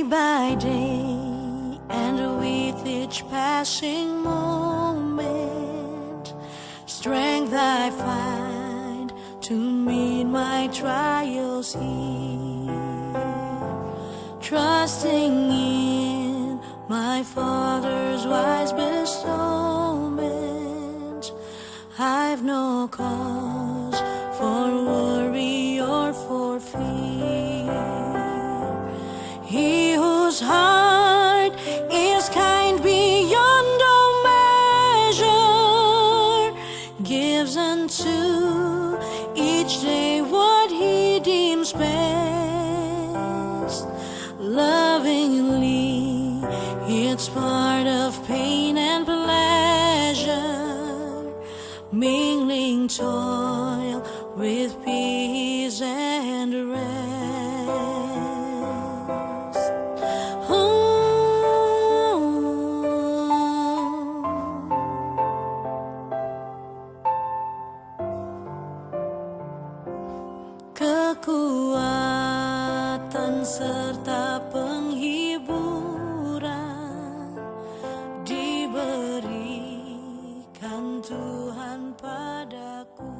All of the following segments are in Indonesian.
by day, and with each passing moment, strength I find to meet my trials here, trusting in my Father's wise bestowment. I've no cause for worry or for fear. He whose heart is kind beyond all measure gives unto each day what he deems best. Lovingly, it's part of pain and pleasure, mingling toil with peace and rest. Kekuatan serta penghiburan diberikan Tuhan padaku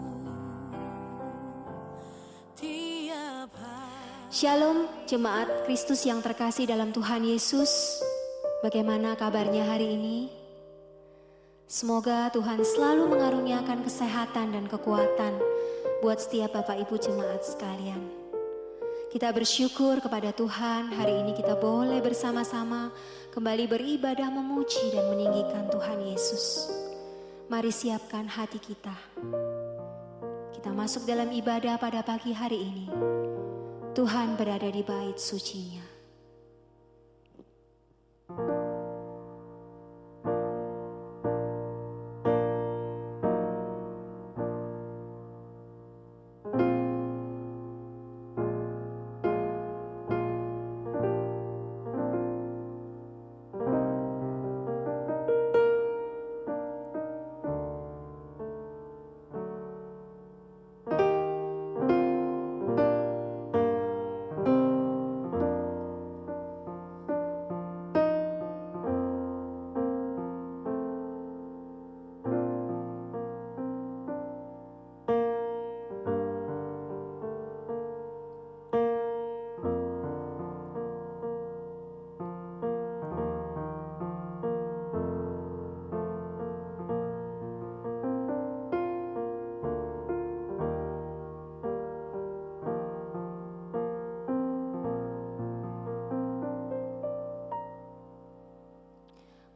tiap hari. Shalom jemaat Kristus yang terkasih dalam Tuhan Yesus. Bagaimana kabarnya hari ini? Semoga Tuhan selalu mengaruniakan kesehatan dan kekuatan buat setiap Bapak Ibu jemaat sekalian. Kita bersyukur kepada Tuhan, hari ini kita boleh bersama-sama kembali beribadah, memuji dan meninggikan Tuhan Yesus. Mari siapkan hati kita. Kita masuk dalam ibadah pada pagi hari ini. Tuhan berada di bait suci-Nya.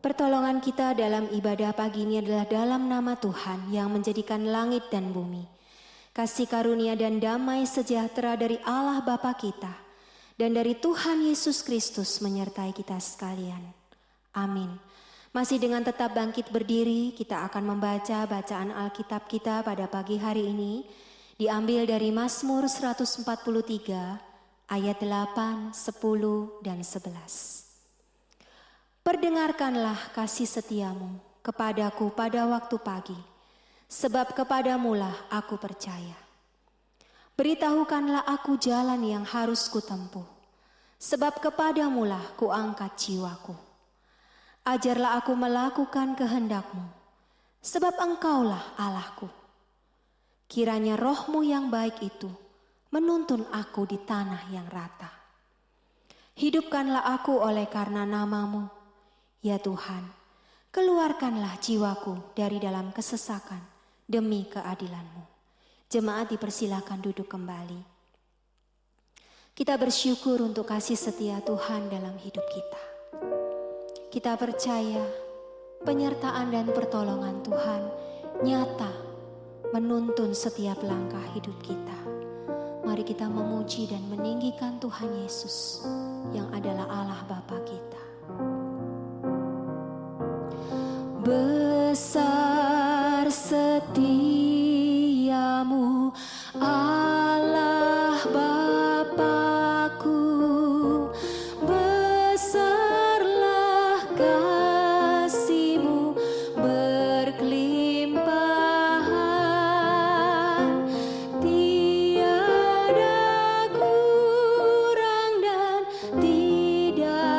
Pertolongan kita dalam ibadah pagi ini adalah dalam nama Tuhan yang menjadikan langit dan bumi. Kasih karunia dan damai sejahtera dari Allah Bapa kita dan dari Tuhan Yesus Kristus menyertai kita sekalian. Amin. Masih dengan tetap bangkit berdiri, kita akan membaca bacaan Alkitab kita pada pagi hari ini. Diambil dari Mazmur 143 ayat 8, 10, dan 11. Perdengarkanlah kasih setiamu kepadaku pada waktu pagi, sebab kepadamulah aku percaya. Beritahukanlah aku jalan yang harus kutempuh, sebab kepadamulah kuangkat jiwaku. Ajarlah aku melakukan kehendakmu, sebab engkaulah Allahku. Kiranya rohmu yang baik itu menuntun aku di tanah yang rata. Hidupkanlah aku oleh karena namamu. Ya Tuhan, keluarkanlah jiwaku dari dalam kesesakan demi keadilan-Mu. Jemaat dipersilakan duduk kembali. Kita bersyukur untuk kasih setia Tuhan dalam hidup kita. Kita percaya penyertaan dan pertolongan Tuhan nyata menuntun setiap langkah hidup kita. Mari kita memuji dan meninggikan Tuhan Yesus yang adalah Allah Bapa kita. Besar setiamu Allah Bapa-Ku, besarlah kasih-Mu berkelimpahan, tiada kurang dan tidak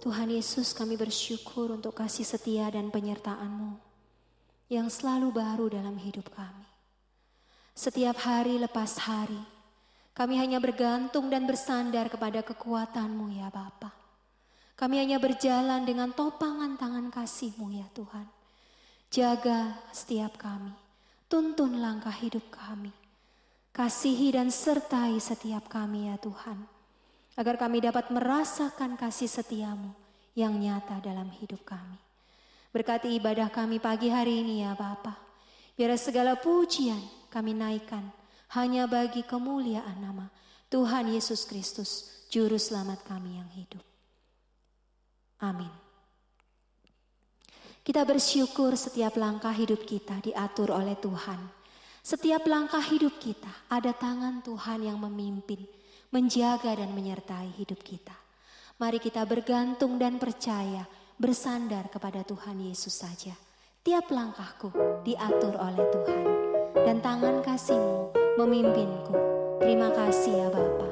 Tuhan Yesus, kami bersyukur untuk kasih setia dan penyertaan-Mu yang selalu baru dalam hidup kami. Setiap hari lepas hari, kami hanya bergantung dan bersandar kepada kekuatan-Mu ya Bapa. Kami hanya berjalan dengan topangan tangan kasih-Mu ya Tuhan. Jaga setiap kami, tuntun langkah hidup kami. Kasihi dan sertai setiap kami ya Tuhan, agar kami dapat merasakan kasih setia-Mu yang nyata dalam hidup kami. Berkati ibadah kami pagi hari ini ya Bapa. Biar segala pujian kami naikkan hanya bagi kemuliaan nama Tuhan Yesus Kristus, Juru Selamat kami yang hidup. Amin. Kita bersyukur setiap langkah hidup kita diatur oleh Tuhan. Setiap langkah hidup kita ada tangan Tuhan yang memimpin, menjaga dan menyertai hidup kita. Mari kita bergantung dan percaya, bersandar kepada Tuhan Yesus saja. Tiap langkahku diatur oleh Tuhan, dan tangan kasih-Mu memimpinku. Terima kasih ya Bapa.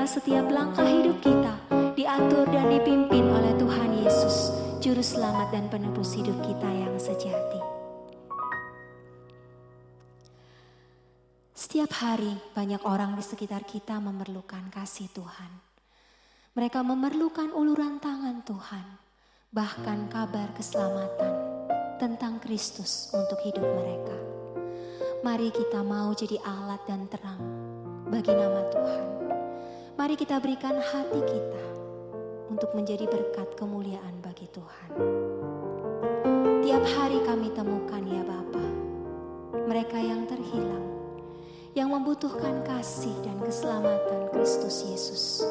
Setiap langkah hidup kita diatur dan dipimpin oleh Tuhan Yesus, Juru Selamat dan Penebus hidup kita yang sejati. Setiap hari banyak orang di sekitar kita memerlukan kasih Tuhan. Mereka memerlukan uluran tangan Tuhan, bahkan kabar keselamatan tentang Kristus untuk hidup mereka. Mari kita mau jadi alat dan terang bagi nama Tuhan. Mari kita berikan hati kita untuk menjadi berkat kemuliaan bagi Tuhan. Tiap hari kami temukan ya Bapa, mereka yang terhilang, yang membutuhkan kasih dan keselamatan Kristus Yesus.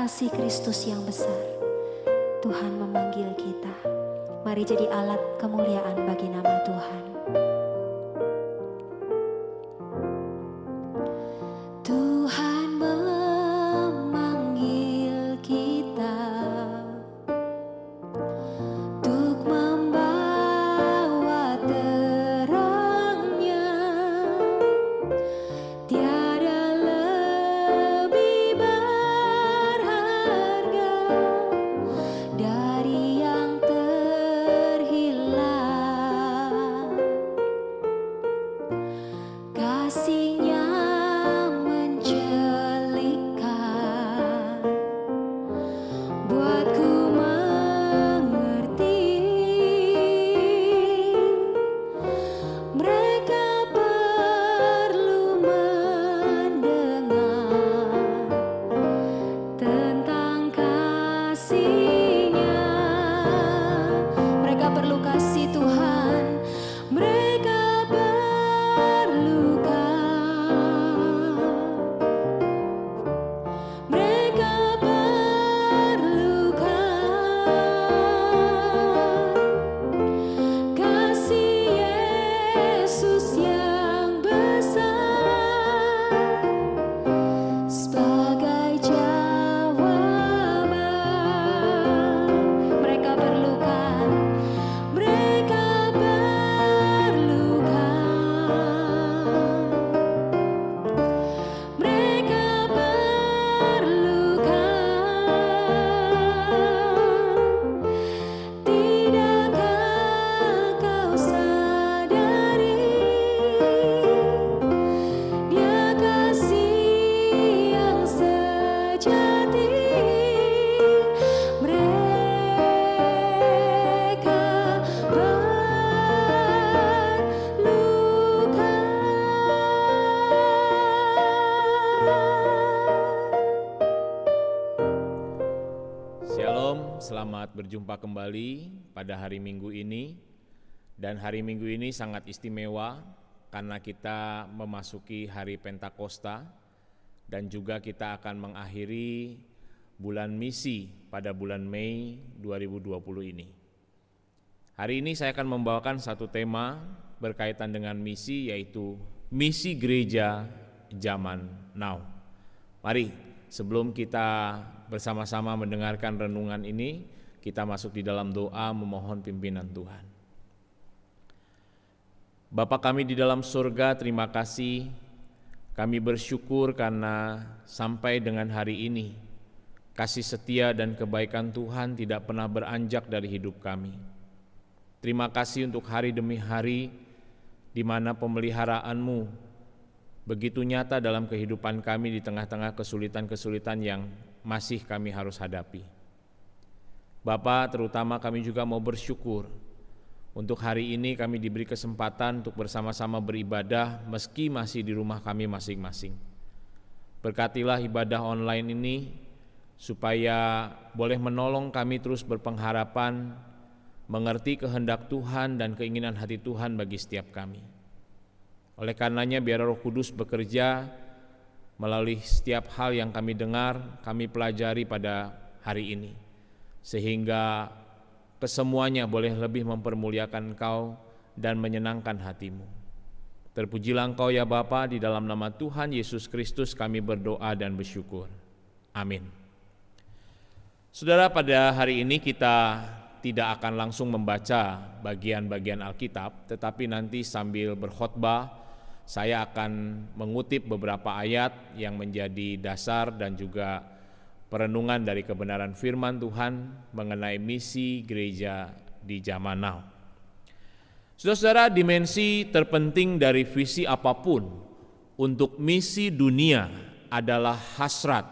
kasih Kristus yang besar. Tuhan memanggil kita. Mari jadi alat kemuliaan bagi nama Tuhan. Tuhan memanggil kita untuk membawa terangnya. Tiada lebih berharga dari yang terhilang. Kasih-Nya mencelikan, buatku mengerti. Mereka perlu mendengar tentang kasih-Nya. Mereka perlu kasih Tuhan. Mereka Selamat berjumpa kembali pada hari Minggu ini. Dan hari Minggu ini sangat istimewa karena kita memasuki hari Pentakosta dan juga kita akan mengakhiri bulan misi pada bulan Mei 2020 ini. Hari ini saya akan membawakan satu tema berkaitan dengan misi, yaitu misi gereja zaman now. Mari, sebelum kita bersama-sama mendengarkan renungan ini, kita masuk di dalam doa memohon pimpinan Tuhan. Bapa kami di dalam surga, terima kasih Kami bersyukur karena sampai dengan hari ini, kasih setia dan kebaikan Tuhan tidak pernah beranjak dari hidup kami. Terima kasih untuk hari demi hari di mana pemeliharaan-Mu begitu nyata dalam kehidupan kami di tengah-tengah kesulitan-kesulitan yang masih kami harus hadapi. Bapa, terutama kami juga mau bersyukur untuk hari ini kami diberi kesempatan untuk bersama-sama beribadah meski masih di rumah kami masing-masing. Berkatilah ibadah online ini supaya boleh menolong kami terus berpengharapan, mengerti kehendak Tuhan dan keinginan hati Tuhan bagi setiap kami. Oleh karenanya biar Roh Kudus bekerja melalui setiap hal yang kami dengar, kami pelajari pada hari ini, sehingga kesemuanya boleh lebih mempermuliakan Engkau dan menyenangkan hati-Mu. Terpujilah Engkau ya Bapa, di dalam nama Tuhan Yesus Kristus kami berdoa dan bersyukur. Amin. Saudara, pada hari ini kita tidak akan langsung membaca bagian-bagian Alkitab, tetapi nanti sambil berkhotbah saya akan mengutip beberapa ayat yang menjadi dasar dan juga perenungan dari kebenaran firman Tuhan mengenai misi gereja di zaman now. Saudara-saudara, dimensi terpenting dari visi apapun untuk misi dunia adalah hasrat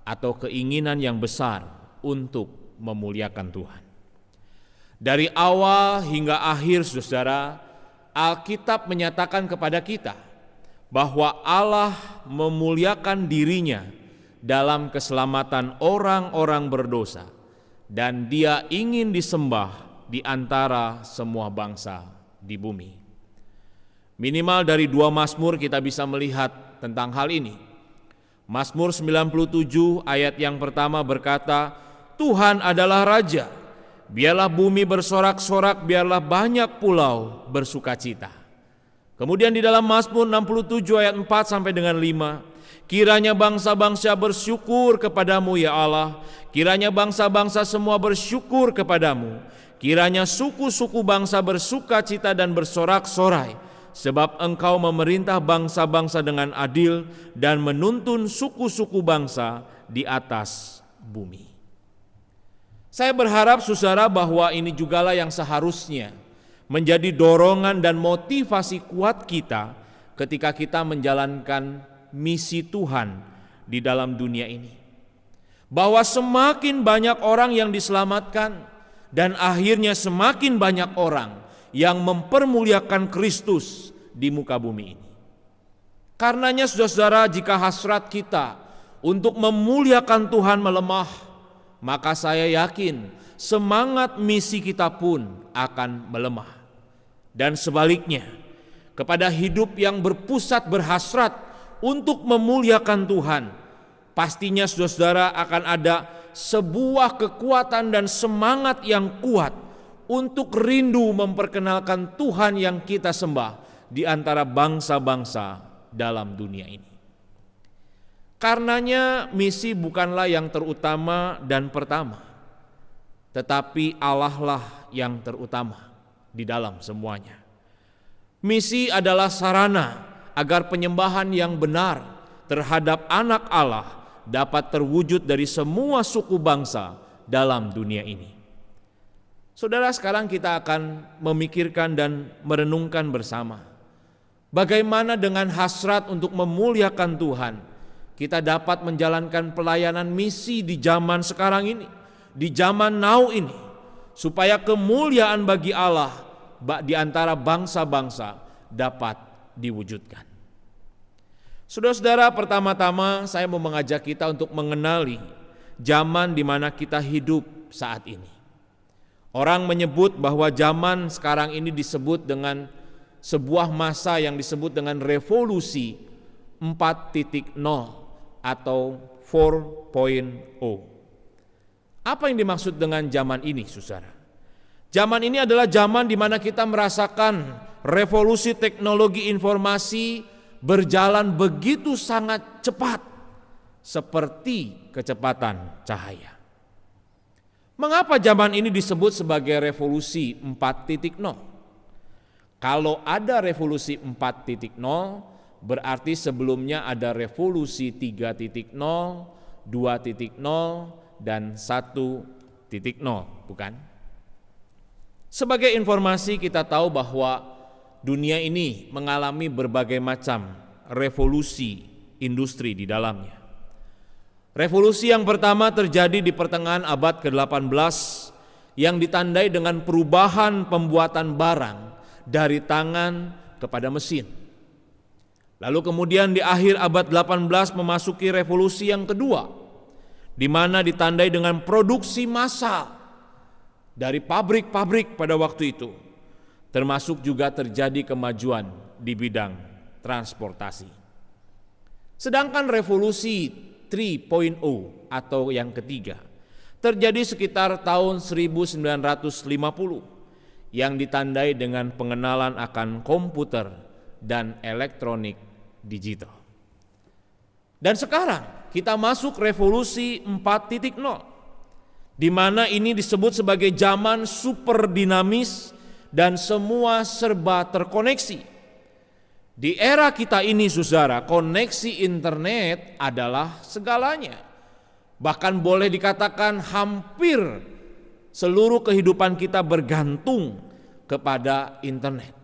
atau keinginan yang besar untuk memuliakan Tuhan. Dari awal hingga akhir, saudara, Alkitab menyatakan kepada kita bahwa Allah memuliakan dirinya dalam keselamatan orang-orang berdosa, dan Dia ingin disembah di antara semua bangsa di bumi. Minimal dari 2 Mazmur kita bisa melihat tentang hal ini. Mazmur 97 ayat yang pertama berkata, Tuhan adalah Raja, biarlah bumi bersorak-sorak, biarlah banyak pulau bersukacita. Kemudian di dalam Mazmur 67 ayat 4 sampai dengan 5, kiranya bangsa-bangsa bersyukur kepadamu ya Allah, kiranya bangsa-bangsa semua bersyukur kepadamu, kiranya suku-suku bangsa bersukacita dan bersorak-sorai, sebab Engkau memerintah bangsa-bangsa dengan adil dan menuntun suku-suku bangsa di atas bumi. Saya berharap saudara bahwa ini jugalah yang seharusnya menjadi dorongan dan motivasi kuat kita ketika kita menjalankan misi Tuhan di dalam dunia ini. Bahwa semakin banyak orang yang diselamatkan dan akhirnya semakin banyak orang yang mempermuliakan Kristus di muka bumi ini. Karenanya saudara-saudara, jika hasrat kita untuk memuliakan Tuhan melemah, maka saya yakin semangat misi kita pun akan melemah. Dan sebaliknya, kepada hidup yang berpusat berhasrat untuk memuliakan Tuhan, pastinya saudara-saudara akan ada sebuah kekuatan dan semangat yang kuat untuk rindu memperkenalkan Tuhan yang kita sembah di antara bangsa-bangsa dalam dunia ini. Karenanya misi bukanlah yang terutama dan pertama, tetapi Allah lah yang terutama di dalam semuanya. Misi adalah sarana agar penyembahan yang benar terhadap anak Allah dapat terwujud dari semua suku bangsa dalam dunia ini. Saudara, sekarang kita akan memikirkan dan merenungkan bersama bagaimana dengan hasrat untuk memuliakan Tuhan kita dapat menjalankan pelayanan misi di zaman sekarang ini, di zaman now ini, supaya kemuliaan bagi Allah di antara bangsa-bangsa dapat diwujudkan. Saudara-saudara, pertama-tama saya mau mengajak kita untuk mengenali zaman di mana kita hidup saat ini. Orang menyebut bahwa zaman sekarang ini disebut dengan sebuah masa yang disebut dengan revolusi 4.0 atau 4.0. Apa yang dimaksud dengan zaman ini, saudara? Zaman ini adalah zaman di mana kita merasakan revolusi teknologi informasi berjalan begitu sangat cepat, seperti kecepatan cahaya. Mengapa zaman ini disebut sebagai revolusi 4.0? Kalau ada revolusi 4.0, Berarti sebelumnya ada revolusi 3.0, 2.0, dan 1.0, bukan? Sebagai informasi kita tahu bahwa dunia ini mengalami berbagai macam revolusi industri di dalamnya. Revolusi yang pertama terjadi di pertengahan abad ke-18 yang ditandai dengan perubahan pembuatan barang dari tangan kepada mesin. Lalu kemudian di akhir abad 18 memasuki revolusi yang kedua, di mana ditandai dengan produksi massal dari pabrik-pabrik pada waktu itu, termasuk juga terjadi kemajuan di bidang transportasi. Sedangkan revolusi 3.0 atau yang ketiga terjadi sekitar tahun 1950 yang ditandai dengan pengenalan akan komputer dan elektronik digital. Dan sekarang kita masuk revolusi 4.0 di mana ini disebut sebagai zaman super dinamis dan semua serba terkoneksi. Di era kita ini saudara, koneksi internet adalah segalanya. Bahkan boleh dikatakan hampir seluruh kehidupan kita bergantung kepada internet.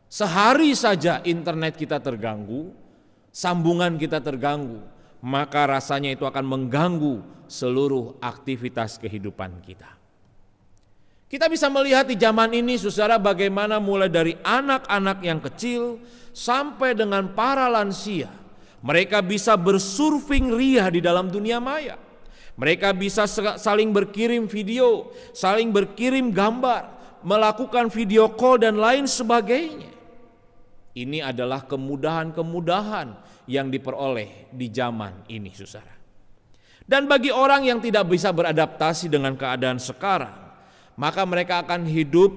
Sehari saja internet kita terganggu, sambungan kita terganggu, maka rasanya itu akan mengganggu seluruh aktivitas kehidupan kita. Kita bisa melihat di zaman ini saudara bagaimana mulai dari anak-anak yang kecil sampai dengan para lansia, mereka bisa bersurfing ria di dalam dunia maya. Mereka bisa saling berkirim video, saling berkirim gambar, melakukan video call dan lain sebagainya. Ini adalah kemudahan-kemudahan yang diperoleh di zaman ini saudara. Dan bagi orang yang tidak bisa beradaptasi dengan keadaan sekarang, maka mereka akan hidup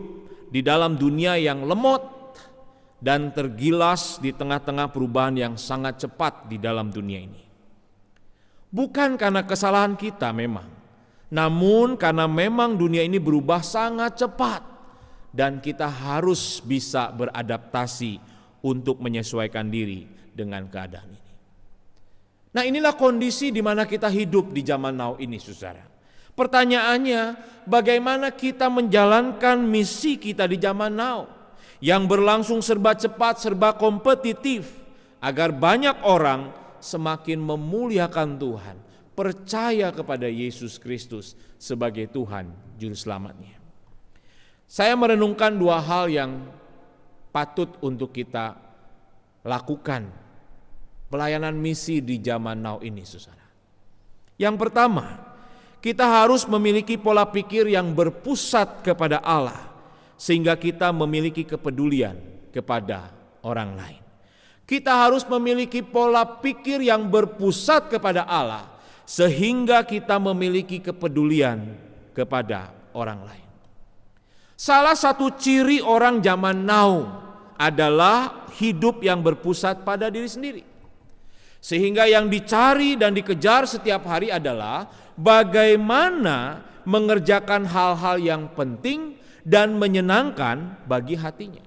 di dalam dunia yang lemot dan tergilas di tengah-tengah perubahan yang sangat cepat di dalam dunia ini. Bukan karena kesalahan kita memang, namun karena memang dunia ini berubah sangat cepat dan kita harus bisa beradaptasi untuk menyesuaikan diri dengan keadaan ini. Nah, inilah kondisi di mana kita hidup di zaman now ini saudara. Pertanyaannya, bagaimana kita menjalankan misi kita di zaman now yang berlangsung serba cepat, serba kompetitif, agar banyak orang semakin memuliakan Tuhan, percaya kepada Yesus Kristus sebagai Tuhan Juru Selamatnya. Saya merenungkan dua hal yang patut untuk kita lakukan pelayanan misi di zaman now ini saudara. Yang pertama, kita harus memiliki pola pikir yang berpusat kepada Allah sehingga kita memiliki kepedulian kepada orang lain. Kita harus memiliki pola pikir yang berpusat kepada Allah sehingga kita memiliki kepedulian kepada orang lain. Salah satu ciri orang zaman now adalah hidup yang berpusat pada diri sendiri. Sehingga yang dicari dan dikejar setiap hari adalah bagaimana mengerjakan hal-hal yang penting dan menyenangkan bagi hatinya.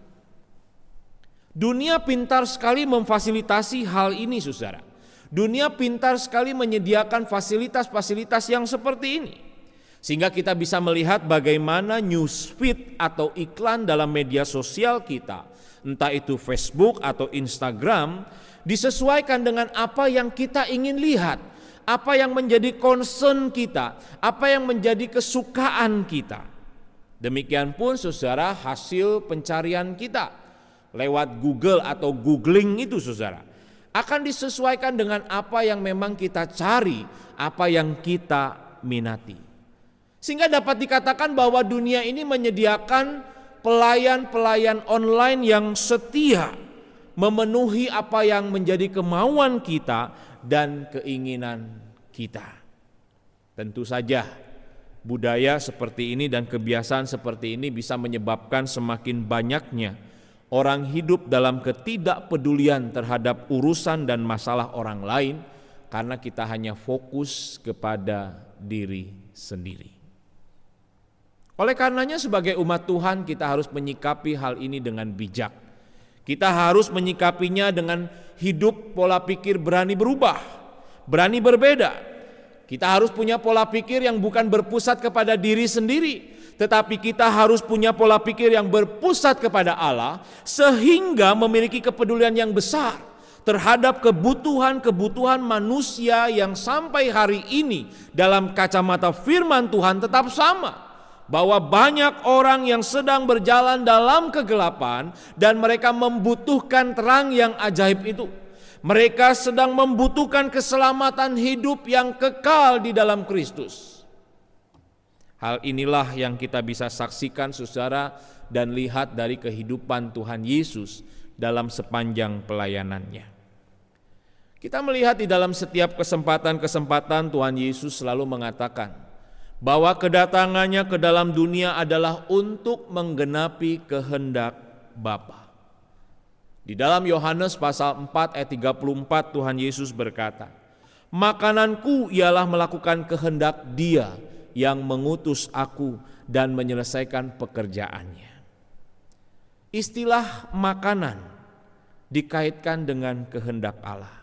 Dunia pintar sekali memfasilitasi hal ini saudara. Dunia pintar sekali menyediakan fasilitas-fasilitas yang seperti ini. Sehingga kita bisa melihat bagaimana newsfeed atau iklan dalam media sosial kita, entah itu Facebook atau Instagram, disesuaikan dengan apa yang kita ingin lihat, apa yang menjadi concern kita, apa yang menjadi kesukaan kita. Demikian pun saudara hasil pencarian kita lewat Google atau googling itu saudara akan disesuaikan dengan apa yang memang kita cari, apa yang kita minati. Sehingga dapat dikatakan bahwa dunia ini menyediakan pelayan-pelayan online yang setia memenuhi apa yang menjadi kemauan kita dan keinginan kita. Tentu saja budaya seperti ini dan kebiasaan seperti ini bisa menyebabkan semakin banyaknya orang hidup dalam ketidakpedulian terhadap urusan dan masalah orang lain karena kita hanya fokus kepada diri sendiri. Oleh karenanya sebagai umat Tuhan kita harus menyikapi hal ini dengan bijak. Kita harus menyikapinya dengan hidup pola pikir berani berubah, berani berbeda. Kita harus punya pola pikir yang bukan berpusat kepada diri sendiri, tetapi kita harus punya pola pikir yang berpusat kepada Allah, sehingga memiliki kepedulian yang besar terhadap kebutuhan-kebutuhan manusia yang sampai hari ini dalam kacamata firman Tuhan tetap sama, bahwa banyak orang yang sedang berjalan dalam kegelapan dan mereka membutuhkan terang yang ajaib itu. Mereka sedang membutuhkan keselamatan hidup yang kekal di dalam Kristus. Hal inilah yang kita bisa saksikan, saudara, dan lihat dari kehidupan Tuhan Yesus dalam sepanjang pelayanannya. Kita melihat di dalam setiap kesempatan-kesempatan Tuhan Yesus selalu mengatakan bahwa kedatangannya ke dalam dunia adalah untuk menggenapi kehendak Bapa. Di dalam Yohanes pasal 4 ayat 34 Tuhan Yesus berkata, "Makananku ialah melakukan kehendak Dia yang mengutus aku dan menyelesaikan pekerjaannya." Istilah makanan dikaitkan dengan kehendak Allah.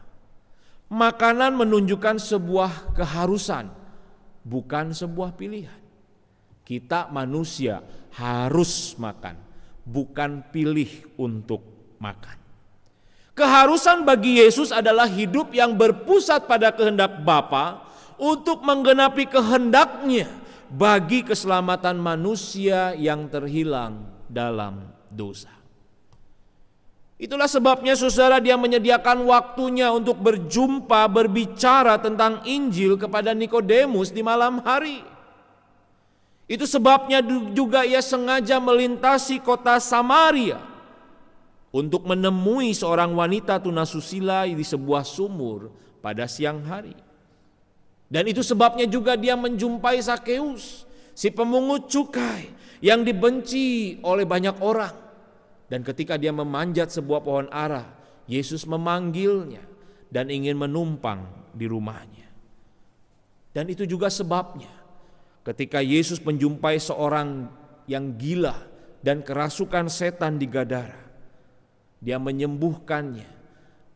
Makanan menunjukkan sebuah keharusan, bukan sebuah pilihan. Kita manusia harus makan, bukan pilih untuk makan. Keharusan bagi Yesus adalah hidup yang berpusat pada kehendak Bapa untuk menggenapi kehendaknya bagi keselamatan manusia yang terhilang dalam dosa. Itulah sebabnya saudara, dia menyediakan waktunya untuk berbicara tentang Injil kepada Nikodemus di malam hari. Itu sebabnya juga ia sengaja melintasi kota Samaria untuk menemui seorang wanita tunasusila di sebuah sumur pada siang hari. Dan itu sebabnya juga dia menjumpai Zakeus, si pemungut cukai yang dibenci oleh banyak orang. Dan ketika dia memanjat sebuah pohon ara, Yesus memanggilnya dan ingin menumpang di rumahnya. Dan itu juga sebabnya ketika Yesus menjumpai seorang yang gila dan kerasukan setan di Gadara, dia menyembuhkannya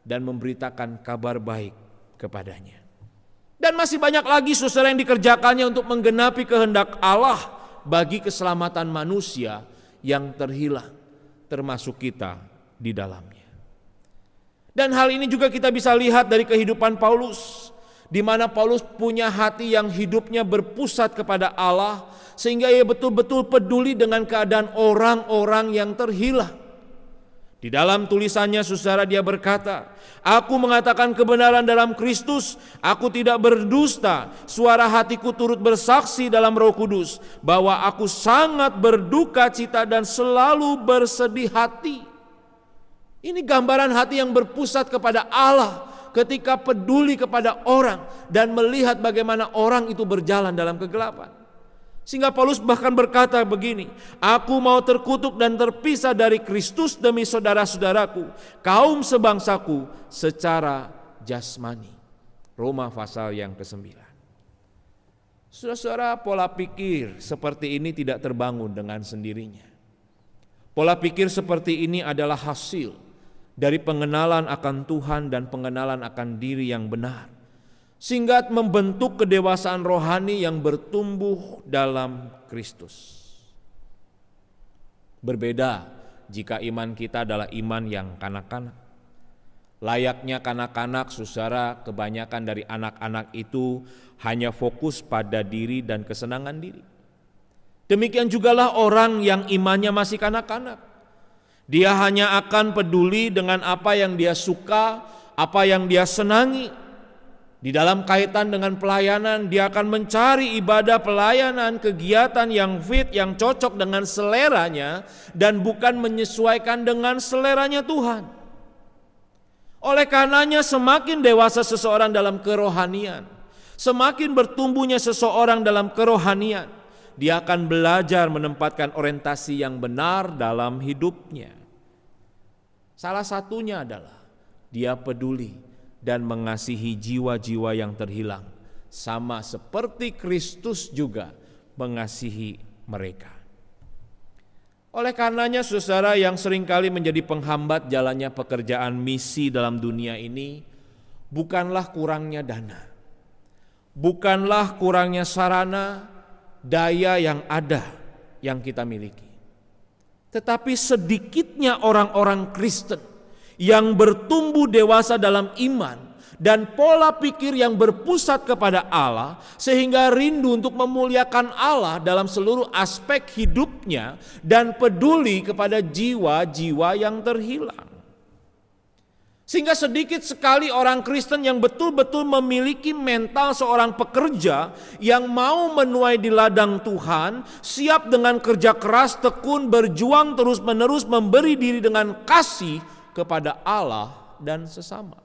dan memberitakan kabar baik kepadanya. Dan masih banyak lagi saudara yang dikerjakannya untuk menggenapi kehendak Allah bagi keselamatan manusia yang terhilang, termasuk kita di dalamnya. Dan hal ini juga kita bisa lihat dari kehidupan Paulus, di mana Paulus punya hati yang hidupnya berpusat kepada Allah, sehingga ia betul-betul peduli dengan keadaan orang-orang yang terhilang. Di dalam tulisannya saudara, dia berkata, "Aku mengatakan kebenaran dalam Kristus, aku tidak berdusta. Suara hatiku turut bersaksi dalam Roh Kudus bahwa aku sangat berduka cita dan selalu bersedih hati." Ini gambaran hati yang berpusat kepada Allah ketika peduli kepada orang dan melihat bagaimana orang itu berjalan dalam kegelapan. Sehingga Paulus bahkan berkata begini, "Aku mau terkutuk dan terpisah dari Kristus demi saudara-saudaraku, kaum sebangsaku secara jasmani." Roma pasal yang ke-9. Saudara-saudara, pola pikir seperti ini tidak terbangun dengan sendirinya. Pola pikir seperti ini adalah hasil dari pengenalan akan Tuhan dan pengenalan akan diri yang benar, sehingga membentuk kedewasaan rohani yang bertumbuh dalam Kristus. Berbeda jika iman kita adalah iman yang kanak-kanak. Layaknya kanak-kanak, saudara, kebanyakan dari anak-anak itu hanya fokus pada diri dan kesenangan diri. Demikian jugalah orang yang imannya masih kanak-kanak. Dia hanya akan peduli dengan apa yang dia suka, apa yang dia senangi. Di dalam kaitan dengan pelayanan, dia akan mencari ibadah pelayanan, kegiatan yang fit, yang cocok dengan seleranya, dan bukan menyesuaikan dengan seleranya Tuhan. Oleh karenanya, semakin dewasa seseorang dalam kerohanian, semakin bertumbuhnya seseorang dalam kerohanian, dia akan belajar menempatkan orientasi yang benar dalam hidupnya. Salah satunya adalah dia peduli dan mengasihi jiwa-jiwa yang terhilang, sama seperti Kristus juga mengasihi mereka. Oleh karenanya saudara, yang seringkali menjadi penghambat jalannya pekerjaan misi dalam dunia ini bukanlah kurangnya dana, bukanlah kurangnya sarana, daya yang ada yang kita miliki, tetapi sedikitnya orang-orang Kristen yang bertumbuh dewasa dalam iman dan pola pikir yang berpusat kepada Allah, sehingga rindu untuk memuliakan Allah dalam seluruh aspek hidupnya dan peduli kepada jiwa-jiwa yang terhilang. Sehingga sedikit sekali orang Kristen yang betul-betul memiliki mental seorang pekerja yang mau menuai di ladang Tuhan, siap dengan kerja keras, tekun, berjuang terus-menerus memberi diri dengan kasih kepada Allah dan sesama.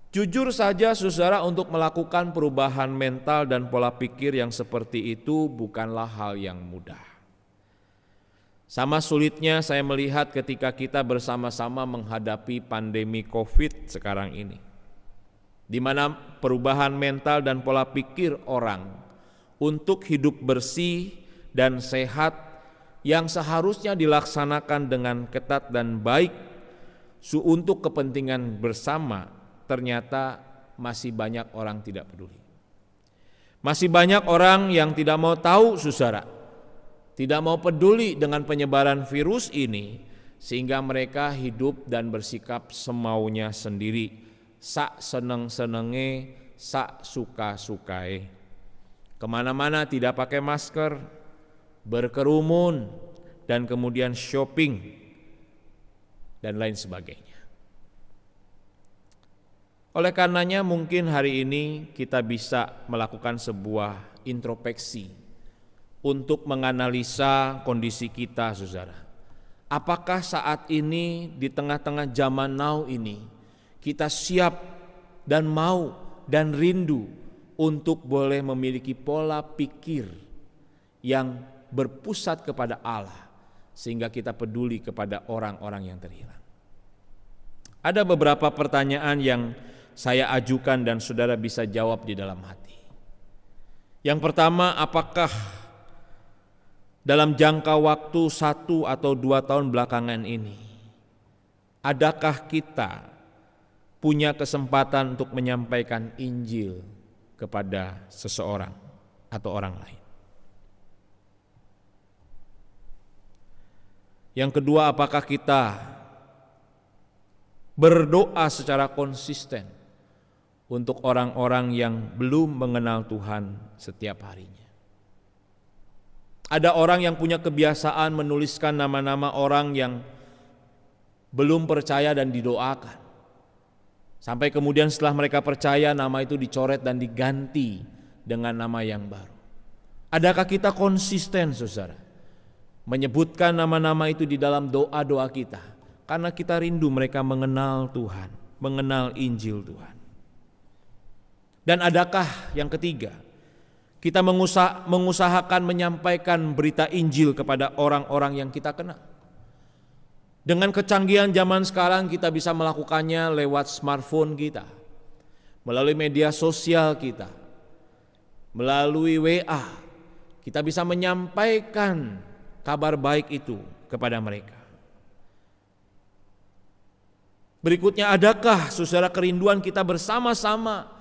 Jujur saja saudara, untuk melakukan perubahan mental dan pola pikir yang seperti itu bukanlah hal yang mudah. Sama sulitnya saya melihat ketika kita bersama-sama menghadapi pandemi COVID sekarang ini, di mana perubahan mental dan pola pikir orang untuk hidup bersih dan sehat yang seharusnya dilaksanakan dengan ketat dan baik untuk kepentingan bersama, ternyata masih banyak orang tidak peduli. Masih banyak orang yang tidak mau tahu saudara, tidak mau peduli dengan penyebaran virus ini, sehingga mereka hidup dan bersikap semaunya sendiri, sak seneng-senenge, sak suka-sukai. Kemana-mana tidak pakai masker, berkerumun, dan kemudian shopping, dan lain sebagainya. Oleh karenanya mungkin hari ini kita bisa melakukan sebuah introspeksi untuk menganalisa kondisi kita saudara. Apakah saat ini di tengah-tengah zaman now ini kita siap dan mau dan rindu untuk boleh memiliki pola pikir yang berpusat kepada Allah, sehingga kita peduli kepada orang-orang yang terhilang. Ada beberapa pertanyaan yang saya ajukan dan saudara bisa jawab di dalam hati. Yang pertama, apakah dalam jangka waktu 1 atau 2 tahun belakangan ini, adakah kita punya kesempatan untuk menyampaikan Injil kepada seseorang atau orang lain? Yang kedua, apakah kita berdoa secara konsisten untuk orang-orang yang belum mengenal Tuhan setiap harinya? Ada orang yang punya kebiasaan menuliskan nama-nama orang yang belum percaya dan didoakan. Sampai kemudian setelah mereka percaya, nama itu dicoret dan diganti dengan nama yang baru. Adakah kita konsisten saudara menyebutkan nama-nama itu di dalam doa-doa kita? Karena kita rindu mereka mengenal Tuhan, mengenal Injil Tuhan. Dan adakah yang ketiga, kita mengusahakan menyampaikan berita Injil kepada orang-orang yang kita kenal? Dengan kecanggihan zaman sekarang kita bisa melakukannya lewat smartphone kita, melalui media sosial kita, melalui WA. Kita bisa menyampaikan kabar baik itu kepada mereka. Berikutnya, adakah saudara kerinduan kita bersama-sama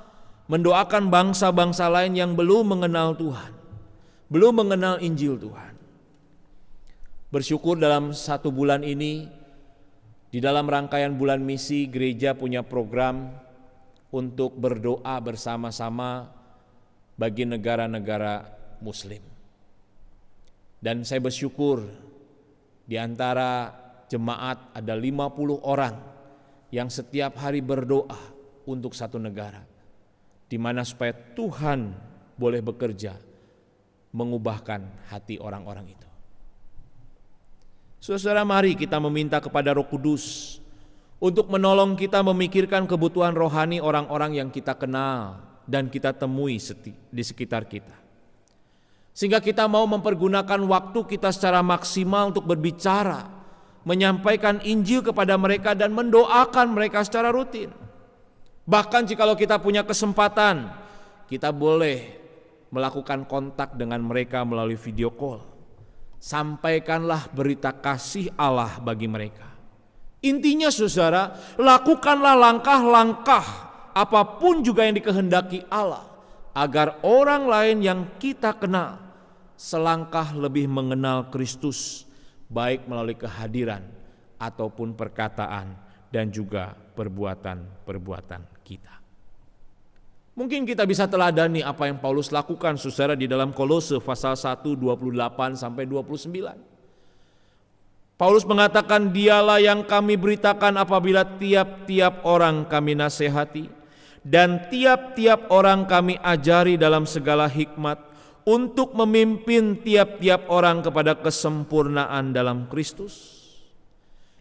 mendoakan bangsa-bangsa lain yang belum mengenal Tuhan, belum mengenal Injil Tuhan? Bersyukur dalam 1 bulan ini, di dalam rangkaian bulan misi, gereja punya program untuk berdoa bersama-sama bagi negara-negara Muslim. Dan saya bersyukur di antara jemaat ada 50 orang yang setiap hari berdoa untuk satu negara, di mana supaya Tuhan boleh bekerja mengubahkan hati orang-orang itu. Saudara, mari kita meminta kepada Roh Kudus untuk menolong kita memikirkan kebutuhan rohani orang-orang yang kita kenal dan kita temui di sekitar kita. Sehingga kita mau mempergunakan waktu kita secara maksimal untuk berbicara, menyampaikan Injil kepada mereka dan mendoakan mereka secara rutin. Bahkan jikalau kita punya kesempatan, kita boleh melakukan kontak dengan mereka melalui video call, Sampaikanlah berita kasih Allah bagi mereka. Intinya saudara, lakukanlah langkah-langkah apapun juga yang dikehendaki Allah, agar orang lain yang kita kenal selangkah lebih mengenal Kristus, baik melalui kehadiran ataupun perkataan dan juga perbuatan-perbuatan kita. Mungkin kita bisa teladani apa yang Paulus lakukan saudara di dalam Kolose pasal 1 28 sampai 29. Paulus mengatakan, dialah yang kami beritakan apabila tiap-tiap orang kami nasihati dan tiap-tiap orang kami ajari dalam segala hikmat untuk memimpin tiap-tiap orang kepada kesempurnaan dalam Kristus.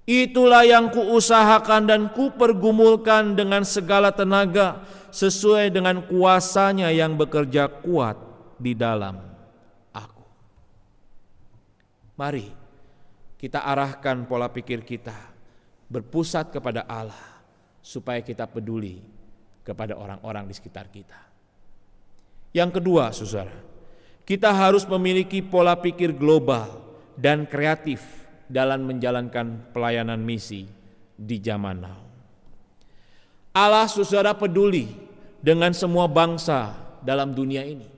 Itulah yang kuusahakan dan kupergumulkan dengan segala tenaga sesuai dengan kuasanya yang bekerja kuat di dalam aku. Mari kita arahkan pola pikir kita berpusat kepada Allah supaya kita peduli kepada orang-orang di sekitar kita. Yang kedua, saudara, kita harus memiliki pola pikir global dan kreatif dalam menjalankan pelayanan misi di zaman now. Allah saudara peduli dengan semua bangsa dalam dunia ini.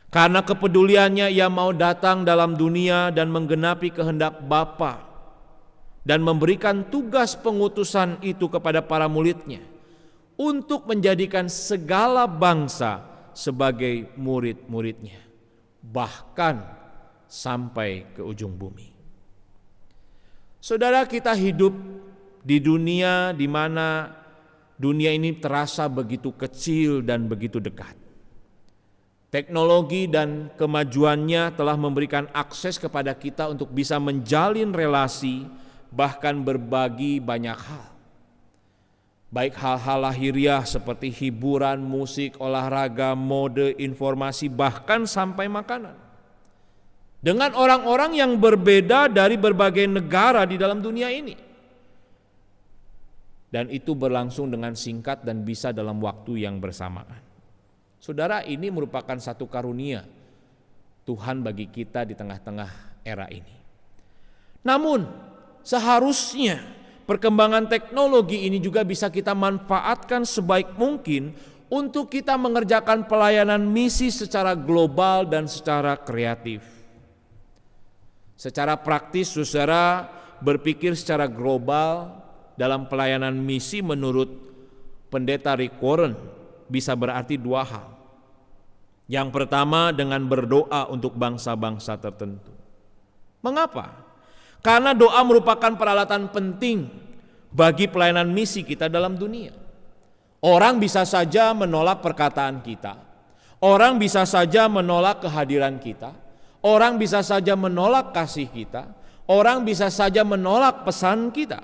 Karena kepeduliannya ia mau datang dalam dunia dan menggenapi kehendak Bapa dan memberikan tugas pengutusan itu kepada para muridnya untuk menjadikan segala bangsa sebagai murid-muridnya, bahkan sampai ke ujung bumi. Saudara, kita hidup di dunia di mana dunia ini terasa begitu kecil dan begitu dekat. Teknologi dan kemajuannya telah memberikan akses kepada kita untuk bisa menjalin relasi, bahkan berbagi banyak hal. Baik hal-hal lahiriah seperti hiburan, musik, olahraga, mode, informasi, bahkan sampai makanan. Dengan orang-orang yang berbeda dari berbagai negara di dalam dunia ini. Dan itu berlangsung dengan singkat dan bisa dalam waktu yang bersamaan. Saudara, ini merupakan satu karunia Tuhan bagi kita di tengah-tengah era ini. Namun, seharusnya perkembangan teknologi ini juga bisa kita manfaatkan sebaik mungkin untuk kita mengerjakan pelayanan misi secara global dan secara kreatif. Secara praktis, saudara, berpikir secara global dalam pelayanan misi menurut Pendeta Rick Warren bisa berarti dua hal. Yang pertama, dengan berdoa untuk bangsa-bangsa tertentu. Mengapa? Karena doa merupakan peralatan penting bagi pelayanan misi kita dalam dunia. Orang bisa saja menolak perkataan kita. Orang bisa saja menolak kehadiran kita. Orang bisa saja menolak kasih kita. Orang bisa saja menolak pesan kita.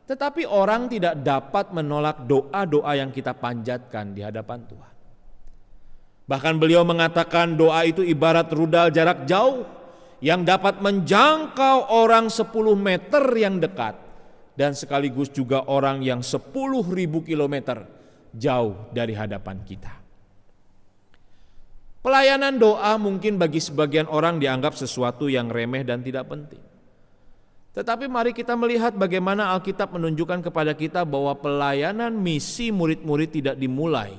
Tetapi orang tidak dapat menolak doa-doa yang kita panjatkan di hadapan Tuhan. Bahkan beliau mengatakan doa itu ibarat rudal jarak jauh yang dapat menjangkau orang 10 meter yang dekat dan sekaligus juga orang yang 10.000 kilometer jauh dari hadapan kita. Pelayanan doa mungkin bagi sebagian orang dianggap sesuatu yang remeh dan tidak penting. Tetapi mari kita melihat bagaimana Alkitab menunjukkan kepada kita bahwa pelayanan misi murid-murid tidak dimulai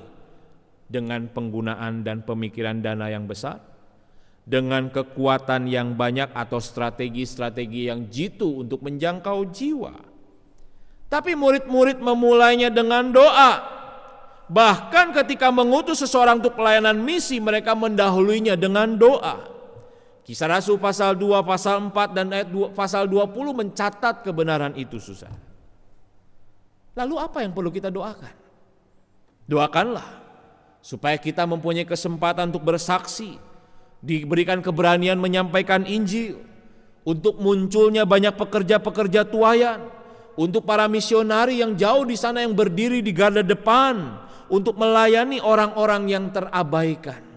dengan penggunaan dan pemikiran dana yang besar, dengan kekuatan yang banyak atau strategi-strategi yang jitu untuk menjangkau jiwa. Tapi murid-murid memulainya dengan doa. Bahkan ketika mengutus seseorang untuk pelayanan misi, mereka mendahuluinya dengan doa. Kisah Rasul pasal 2, pasal 4 dan ayat 2, pasal 20 mencatat kebenaran itu, saudara. Lalu apa yang perlu kita doakan? Doakanlah supaya kita mempunyai kesempatan untuk bersaksi, diberikan keberanian menyampaikan Injil, untuk munculnya banyak pekerja-pekerja tuayan, untuk para misionari yang jauh di sana yang berdiri di garda depan, untuk melayani orang-orang yang terabaikan.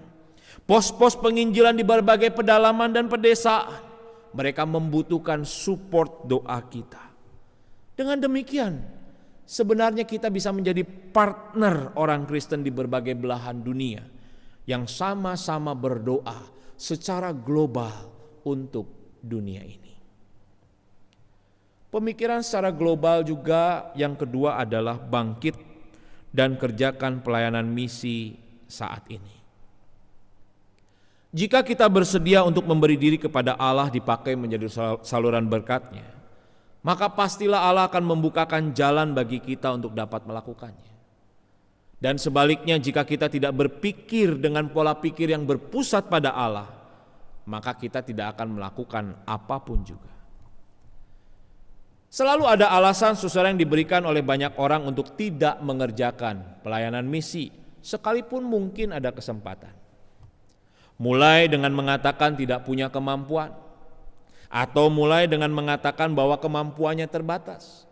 Pos-pos penginjilan di berbagai pedalaman dan pedesaan, mereka membutuhkan support doa kita. Dengan demikian, sebenarnya kita bisa menjadi partner orang Kristen di berbagai belahan dunia yang sama-sama berdoa secara global untuk dunia ini. Pemikiran secara global juga yang kedua adalah bangkit dan kerjakan pelayanan misi saat ini. Jika kita bersedia untuk memberi diri kepada Allah dipakai menjadi saluran berkat-Nya, maka pastilah Allah akan membukakan jalan bagi kita untuk dapat melakukannya. Dan sebaliknya, jika kita tidak berpikir dengan pola pikir yang berpusat pada Allah, maka kita tidak akan melakukan apapun juga. Selalu ada alasan saudara yang diberikan oleh banyak orang untuk tidak mengerjakan pelayanan misi, sekalipun mungkin ada kesempatan. Mulai dengan mengatakan tidak punya kemampuan, atau mulai dengan mengatakan bahwa kemampuannya terbatas,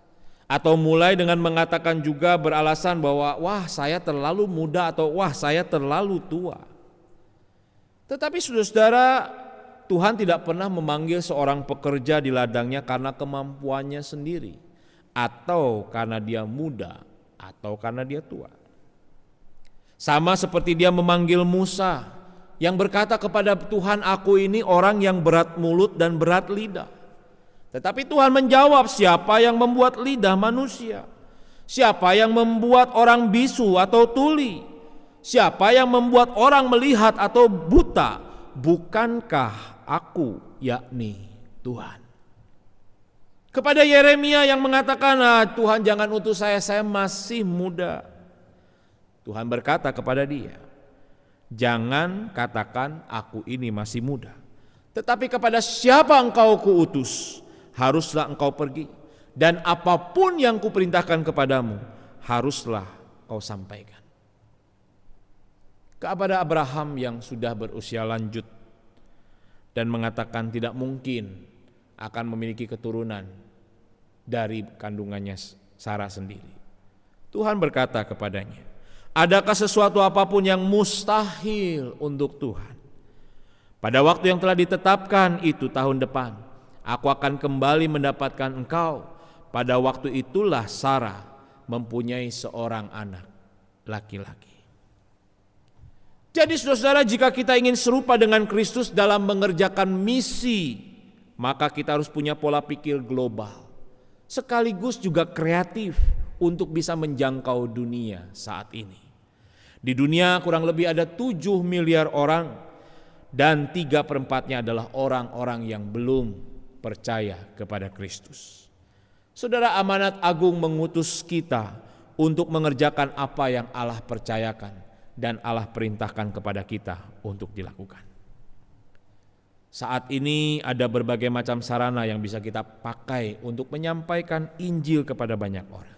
atau mulai dengan mengatakan juga beralasan bahwa wah saya terlalu muda atau wah saya terlalu tua. Tetapi saudara-saudara, Tuhan tidak pernah memanggil seorang pekerja di ladangnya karena kemampuannya sendiri, atau karena dia muda, atau karena dia tua. Sama seperti dia memanggil Musa yang berkata kepada Tuhan, aku ini orang yang berat mulut dan berat lidah. Tetapi Tuhan menjawab, siapa yang membuat lidah manusia? Siapa yang membuat orang bisu atau tuli? Siapa yang membuat orang melihat atau buta? Bukankah aku, yakni Tuhan? Kepada Yeremia yang mengatakan, Tuhan jangan utus saya masih muda. Tuhan berkata kepada dia, jangan katakan aku ini masih muda, tetapi kepada siapa engkau kuutus, haruslah engkau pergi, dan apapun yang kuperintahkan kepadamu, haruslah kau sampaikan. Kepada Abraham yang sudah berusia lanjut dan mengatakan tidak mungkin akan memiliki keturunan dari kandungannya Sarah sendiri, Tuhan berkata kepadanya, adakah sesuatu apapun yang mustahil untuk Tuhan? Pada waktu yang telah ditetapkan itu tahun depan, aku akan kembali mendapatkan engkau. Pada waktu itulah Sarah mempunyai seorang anak laki-laki. Jadi saudara-saudara, jika kita ingin serupa dengan Kristus dalam mengerjakan misi, maka kita harus punya pola pikir global, sekaligus juga kreatif untuk bisa menjangkau dunia saat ini. Di dunia kurang lebih ada 7 miliar orang, dan 3/4-nya adalah orang-orang yang belum percaya kepada Kristus. Saudara, amanat agung mengutus kita untuk mengerjakan apa yang Allah percayakan dan Allah perintahkan kepada kita untuk dilakukan. Saat ini ada berbagai macam sarana yang bisa kita pakai untuk menyampaikan Injil kepada banyak orang.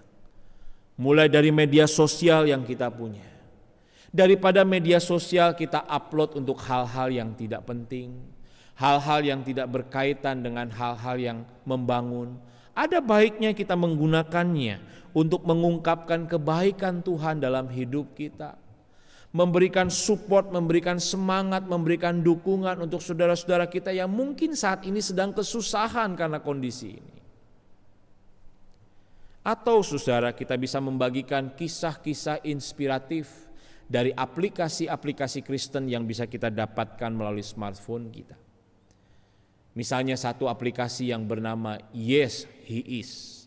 Mulai dari media sosial yang kita punya. Daripada media sosial kita upload untuk hal-hal yang tidak penting, hal-hal yang tidak berkaitan dengan hal-hal yang membangun. Ada baiknya kita menggunakannya untuk mengungkapkan kebaikan Tuhan dalam hidup kita, memberikan support, memberikan semangat, memberikan dukungan untuk saudara-saudara kita yang mungkin saat ini sedang kesusahan karena kondisi ini. Atau saudara, kita bisa membagikan kisah-kisah inspiratif dari aplikasi-aplikasi Kristen yang bisa kita dapatkan melalui smartphone kita. Misalnya satu aplikasi yang bernama Yes, He Is.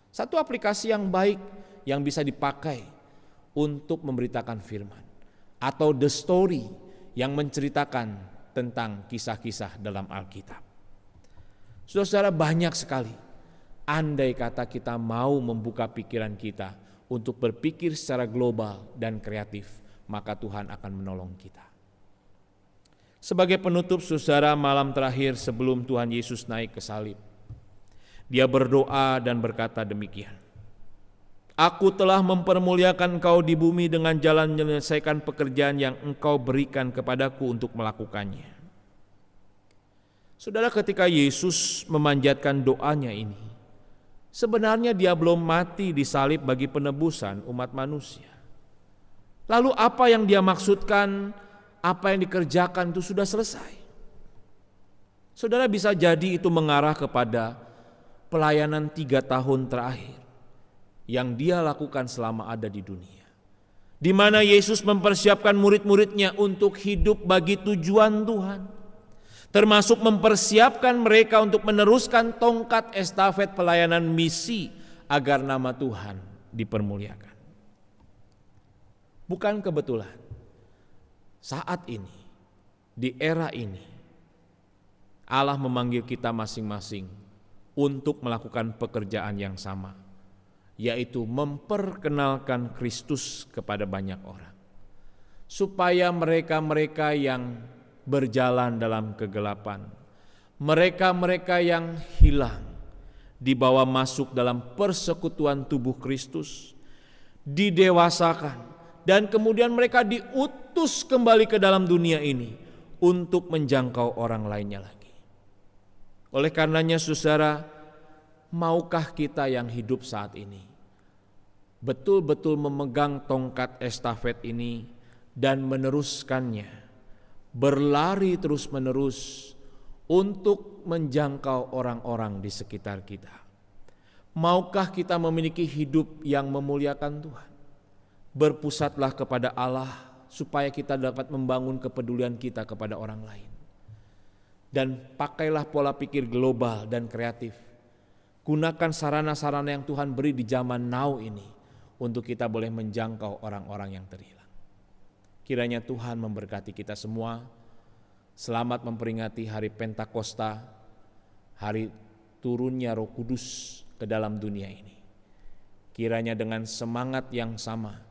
Satu aplikasi yang baik yang bisa dipakai untuk memberitakan firman. Atau The Story yang menceritakan tentang kisah-kisah dalam Alkitab. Saudara-saudara, banyak sekali. Andai kata kita mau membuka pikiran kita untuk berpikir secara global dan kreatif, maka Tuhan akan menolong kita. Sebagai penutup, saudara, malam terakhir sebelum Tuhan Yesus naik ke salib, dia berdoa dan berkata demikian. Aku telah mempermuliakan engkau di bumi dengan jalan menyelesaikan pekerjaan yang engkau berikan kepadaku untuk melakukannya. Saudara, ketika Yesus memanjatkan doanya ini, sebenarnya dia belum mati di salib bagi penebusan umat manusia. Lalu apa yang dia maksudkan, apa yang dikerjakan itu sudah selesai. Saudara, bisa jadi itu mengarah kepada pelayanan 3 tahun terakhir yang dia lakukan selama ada di dunia, di mana Yesus mempersiapkan murid-muridnya untuk hidup bagi tujuan Tuhan. termasuk mempersiapkan mereka untuk meneruskan tongkat estafet pelayanan misi agar nama Tuhan dipermuliakan. Bukan kebetulan saat ini, di era ini, Allah memanggil kita masing-masing untuk melakukan pekerjaan yang sama, yaitu memperkenalkan Kristus kepada banyak orang, supaya mereka-mereka yang berjalan dalam kegelapan, mereka-mereka yang hilang, dibawa masuk dalam persekutuan tubuh Kristus, didewasakan, dan kemudian mereka diutus kembali ke dalam dunia ini untuk menjangkau orang lainnya lagi. Oleh karenanya saudara, maukah kita yang hidup saat ini betul-betul memegang tongkat estafet ini dan meneruskannya, berlari terus-menerus untuk menjangkau orang-orang di sekitar kita? Maukah kita memiliki hidup yang memuliakan Tuhan? Berpusatlah kepada Allah supaya kita dapat membangun kepedulian kita kepada orang lain. Dan pakailah pola pikir global dan kreatif. Gunakan sarana-sarana yang Tuhan beri di zaman now ini untuk kita boleh menjangkau orang-orang yang terhilang. Kiranya Tuhan memberkati kita semua. Selamat memperingati hari Pentakosta, hari turunnya Roh Kudus ke dalam dunia ini. Kiranya dengan semangat yang sama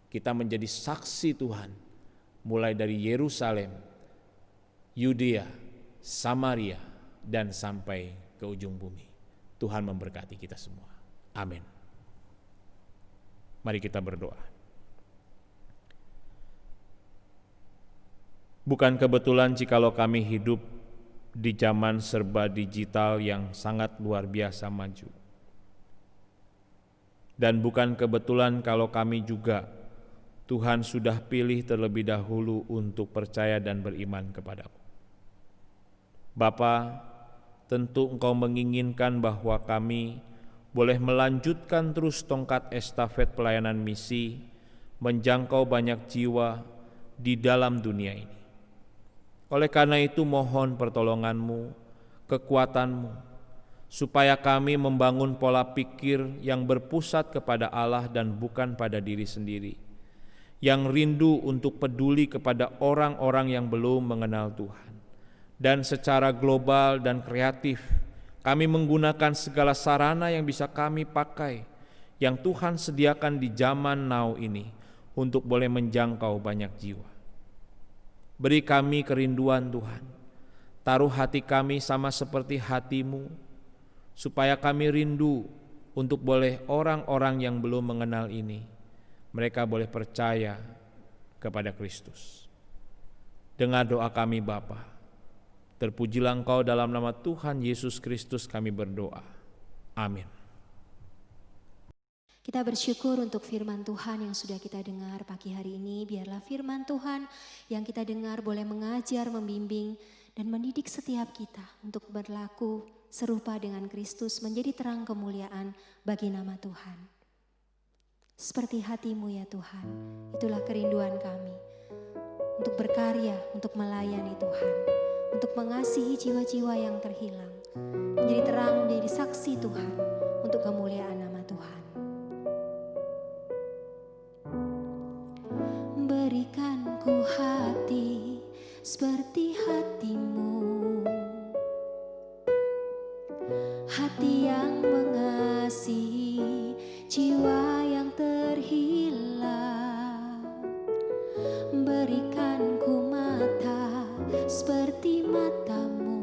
kita menjadi saksi Tuhan, mulai dari Yerusalem, Yudea, Samaria, dan sampai ke ujung bumi. Tuhan memberkati kita semua. Amin. Mari kita berdoa. Bukan kebetulan jikalau kami hidup di zaman serba digital yang sangat luar biasa maju. Dan bukan kebetulan kalau kami juga Tuhan sudah pilih terlebih dahulu untuk percaya dan beriman kepadamu. Bapa, tentu Engkau menginginkan bahwa kami boleh melanjutkan terus tongkat estafet pelayanan misi, menjangkau banyak jiwa di dalam dunia ini. Oleh karena itu mohon pertolongan-Mu, kekuatan-Mu, supaya kami membangun pola pikir yang berpusat kepada Allah dan bukan pada diri sendiri, yang rindu untuk peduli kepada orang-orang yang belum mengenal Tuhan. Dan secara global dan kreatif, kami menggunakan segala sarana yang bisa kami pakai, yang Tuhan sediakan di zaman now ini, untuk boleh menjangkau banyak jiwa. Beri kami kerinduan Tuhan, taruh hati kami sama seperti hati-Mu, supaya kami rindu untuk boleh orang-orang yang belum mengenal ini, mereka boleh percaya kepada Kristus. Dengar doa kami Bapa. Terpujilah Engkau dalam nama Tuhan Yesus Kristus kami berdoa. Amin. Kita bersyukur untuk firman Tuhan yang sudah kita dengar pagi hari ini. Biarlah firman Tuhan yang kita dengar boleh mengajar, membimbing, dan mendidik setiap kita untuk berlaku serupa dengan Kristus, menjadi terang kemuliaan bagi nama Tuhan. Seperti hati-Mu ya Tuhan, itulah kerinduan kami, untuk berkarya, untuk melayani Tuhan, untuk mengasihi jiwa-jiwa yang terhilang, menjadi terang, menjadi saksi Tuhan, untuk kemuliaan nama Tuhan. Berikan ku hati seperti hati-Mu, hati yang mengasihi jiwa yang terhilang. Berikan ku mata seperti mata-Mu,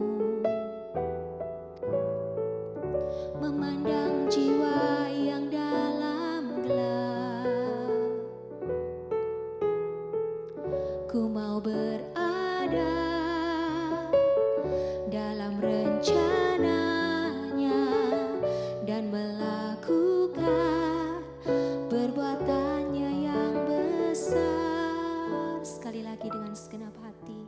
memandang jiwa yang dalam gelap. Ku mau berada dalam rencananya dan melakukan perbuatannya yang besar. Sekali lagi dengan segenap hati.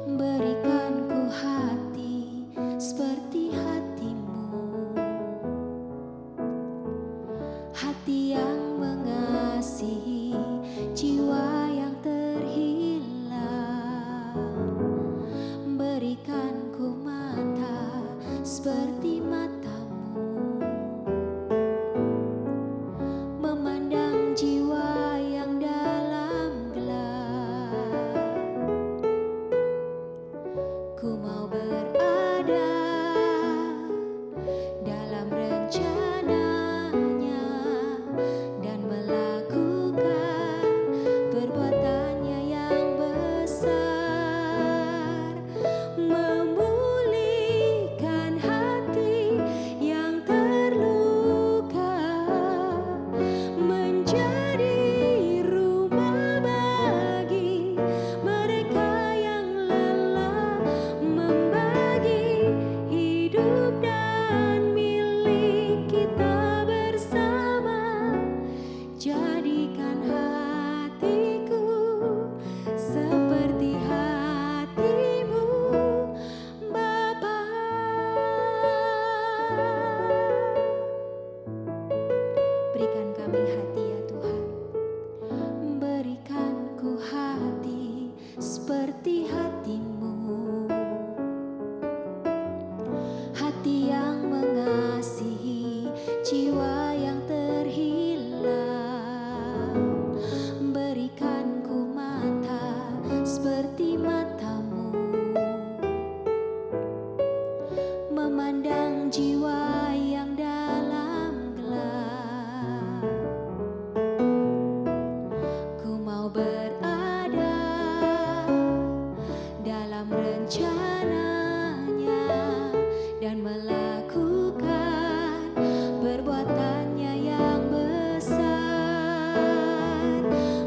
Berikan ku hati seperti hati-Mu, hati yang mengasihi jiwa yang terhilang. Beri seperti hatimu, hati yang mengasihi jiwa yang terhilang. Berikan ku mata seperti matamu, memandang jiwa yang dalam gelap. Ku mau berada dalam rencananya dan melakukan perbuatannya yang besar,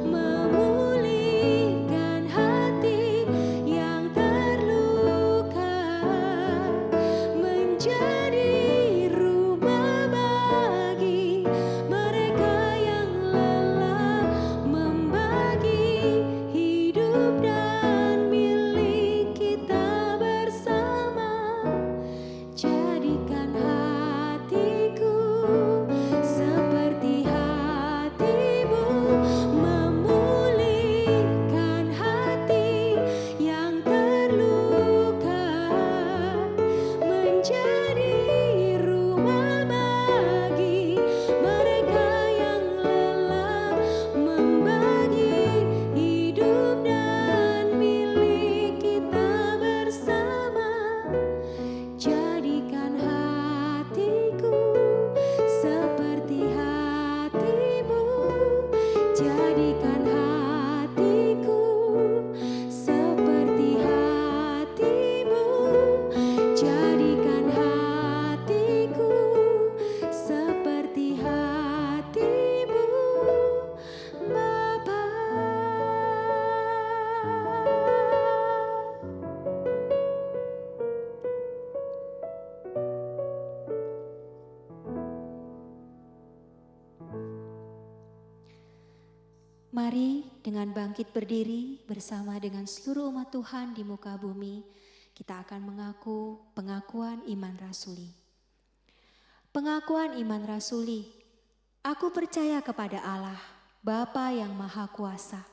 memulihkan hati yang terluka, menjadi rumah bagi mereka yang lelah, membagi hidup dan milik kita bersama. Jadikan hatiku seperti hatimu, memulihkan hati yang terluka, menjadi rumah bagi mereka yang lelah, membagi hidup dan milik kita bersama. Jadikan hatiku seperti hatimu, jadikan hatiku seperti hatimu, jadikan hatiku seperti hatimu, Bapa. Mari dengan bangkit berdiri bersama dengan seluruh umat Tuhan di muka bumi, kita akan mengaku pengakuan iman rasuli. Pengakuan iman rasuli. Aku percaya kepada Allah, Bapa yang Maha Kuasa,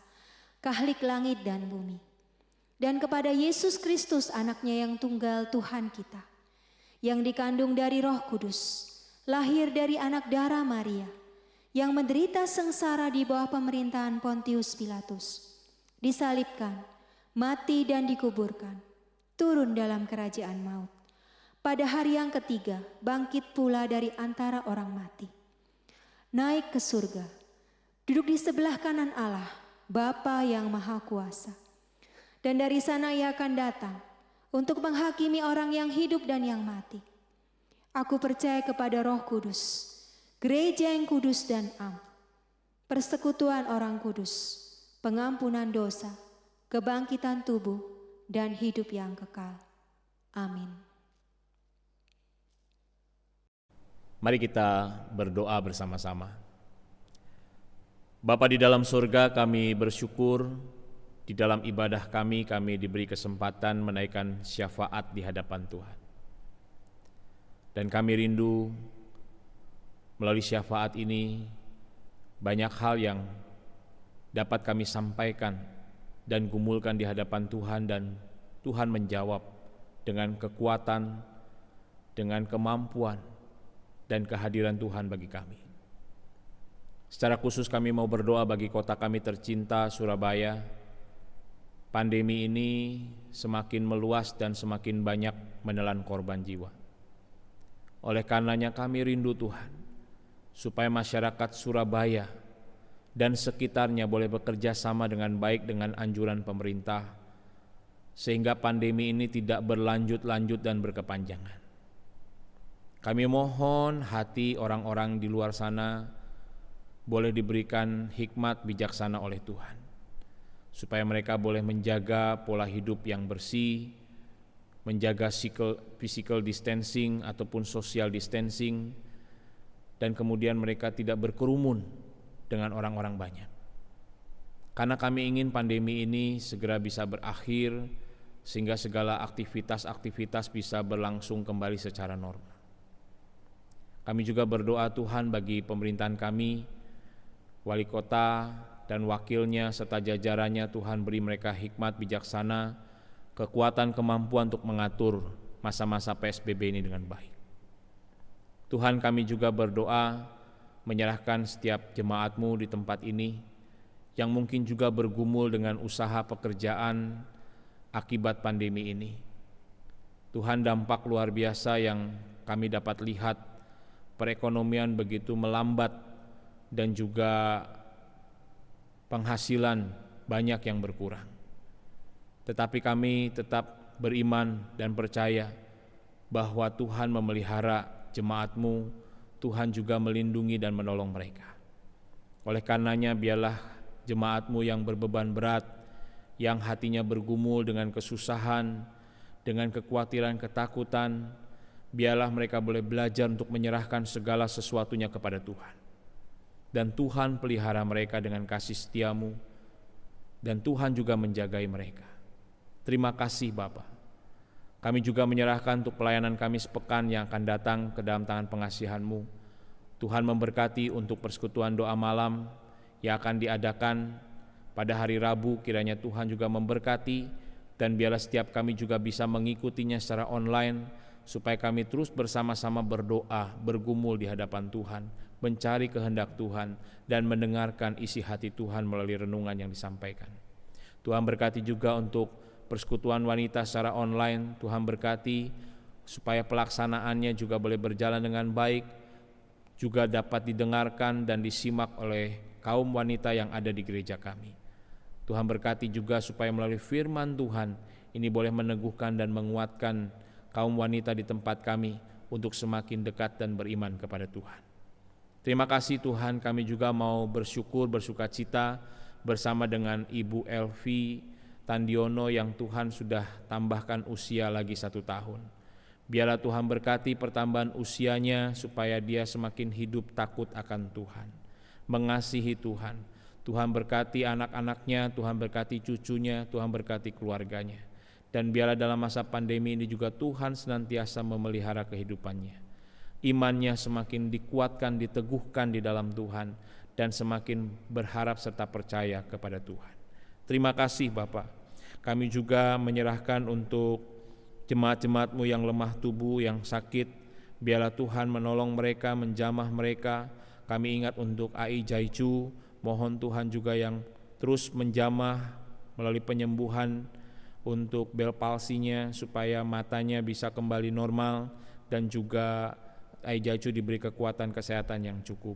Khalik langit dan bumi, dan kepada Yesus Kristus anaknya yang tunggal Tuhan kita, yang dikandung dari Roh Kudus, lahir dari anak darah Maria, yang menderita sengsara di bawah pemerintahan Pontius Pilatus, disalibkan, mati dan dikuburkan, turun dalam kerajaan maut. Pada hari yang ketiga, bangkit pula dari antara orang mati, naik ke surga, duduk di sebelah kanan Allah, Bapa yang Maha Kuasa. Dan dari sana Ia akan datang untuk menghakimi orang yang hidup dan yang mati. Aku percaya kepada Roh Kudus, gereja yang kudus dan am, persekutuan orang kudus, pengampunan dosa, kebangkitan tubuh, dan hidup yang kekal. Amin. Mari kita berdoa bersama-sama. Bapa di dalam surga, kami bersyukur di dalam ibadah kami diberi kesempatan menaikkan syafaat di hadapan Tuhan. Dan kami rindu melalui syafaat ini banyak hal yang dapat kami sampaikan dan gumulkan di hadapan Tuhan, dan Tuhan menjawab dengan kekuatan, dengan kemampuan, dan kehadiran Tuhan bagi kami. Secara khusus kami mau berdoa bagi kota kami tercinta, Surabaya. Pandemi ini semakin meluas dan semakin banyak menelan korban jiwa. Oleh karenanya kami rindu Tuhan, supaya masyarakat Surabaya dan sekitarnya boleh bekerja sama dengan baik dengan anjuran pemerintah, sehingga pandemi ini tidak berlanjut-lanjut dan berkepanjangan. Kami mohon hati orang-orang di luar sana boleh diberikan hikmat bijaksana oleh Tuhan, supaya mereka boleh menjaga pola hidup yang bersih, menjaga physical distancing ataupun social distancing, dan kemudian mereka tidak berkerumun dengan orang-orang banyak. Karena kami ingin pandemi ini segera bisa berakhir, sehingga segala aktivitas-aktivitas bisa berlangsung kembali secara normal. Kami juga berdoa Tuhan bagi pemerintahan kami, wali kota, dan wakilnya serta jajarannya. Tuhan beri mereka hikmat bijaksana, kekuatan, kemampuan untuk mengatur masa-masa PSBB ini dengan baik. Tuhan, kami juga berdoa menyerahkan setiap jemaat-Mu di tempat ini yang mungkin juga bergumul dengan usaha pekerjaan akibat pandemi ini. Tuhan, dampak luar biasa yang kami dapat lihat, perekonomian begitu melambat dan juga penghasilan banyak yang berkurang. Tetapi kami tetap beriman dan percaya bahwa Tuhan memelihara jemaat-Mu, Tuhan juga melindungi dan menolong mereka. Oleh karenanya biarlah jemaat-Mu yang berbeban berat, yang hatinya bergumul dengan kesusahan, dengan kekhawatiran, ketakutan, biarlah mereka boleh belajar untuk menyerahkan segala sesuatunya kepada Tuhan. Dan Tuhan pelihara mereka dengan kasih setia-Mu, dan Tuhan juga menjagai mereka. Terima kasih Bapa. Kami juga menyerahkan untuk pelayanan kami sepekan yang akan datang ke dalam tangan pengasihan-Mu. Tuhan memberkati untuk persekutuan doa malam yang akan diadakan pada hari Rabu. Kiranya Tuhan juga memberkati, dan biarlah setiap kami juga bisa mengikutinya secara online, supaya kami terus bersama-sama berdoa, bergumul di hadapan Tuhan, mencari kehendak Tuhan, dan mendengarkan isi hati Tuhan melalui renungan yang disampaikan. Tuhan berkati juga untuk persekutuan wanita secara online. Tuhan berkati supaya pelaksanaannya juga boleh berjalan dengan baik, juga dapat didengarkan dan disimak oleh kaum wanita yang ada di gereja kami. Tuhan berkati juga supaya melalui firman Tuhan ini boleh meneguhkan dan menguatkan kaum wanita di tempat kami untuk semakin dekat dan beriman kepada Tuhan. Terima kasih Tuhan, kami juga mau bersyukur, bersukacita bersama dengan Ibu Elvi Tandiono yang Tuhan sudah tambahkan usia lagi 1 tahun. Biarlah Tuhan berkati pertambahan usianya supaya dia semakin hidup takut akan Tuhan, mengasihi Tuhan. Tuhan berkati anak-anaknya, Tuhan berkati cucunya, Tuhan berkati keluarganya. Dan biarlah dalam masa pandemi ini juga Tuhan senantiasa memelihara kehidupannya. Imannya semakin dikuatkan, diteguhkan di dalam Tuhan, dan semakin berharap serta percaya kepada Tuhan. Terima kasih Bapak. Kami juga menyerahkan untuk jemaat-jemaat-Mu yang lemah tubuh, yang sakit. Biarlah Tuhan menolong mereka, menjamah mereka. Kami ingat untuk Ai Jaicu, mohon Tuhan juga yang terus menjamah melalui penyembuhan untuk bel palsinya, supaya matanya bisa kembali normal, dan juga Ai Jaicu diberi kekuatan kesehatan yang cukup.